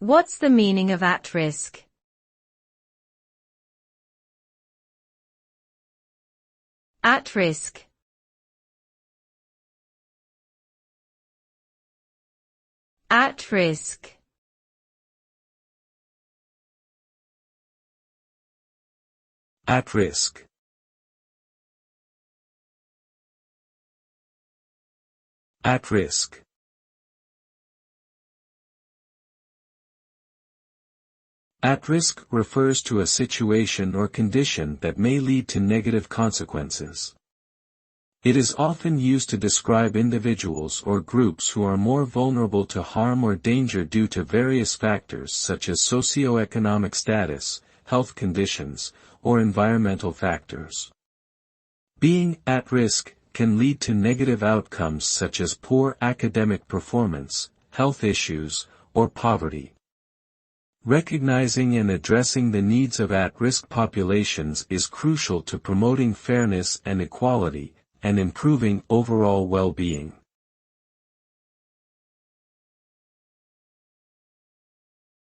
What's the meaning of at risk? At risk. At risk. At risk. At risk. At risk refers to a situation or condition that may lead to negative consequences. It is often used to describe individuals or groups who are more vulnerable to harm or danger due to various factors such as socioeconomic status, health conditions, or environmental factors. Being at risk can lead to negative outcomes such as poor academic performance, health issues, or poverty. Recognizing and addressing the needs of at-risk populations is crucial to promoting fairness and equality, and improving overall well-being.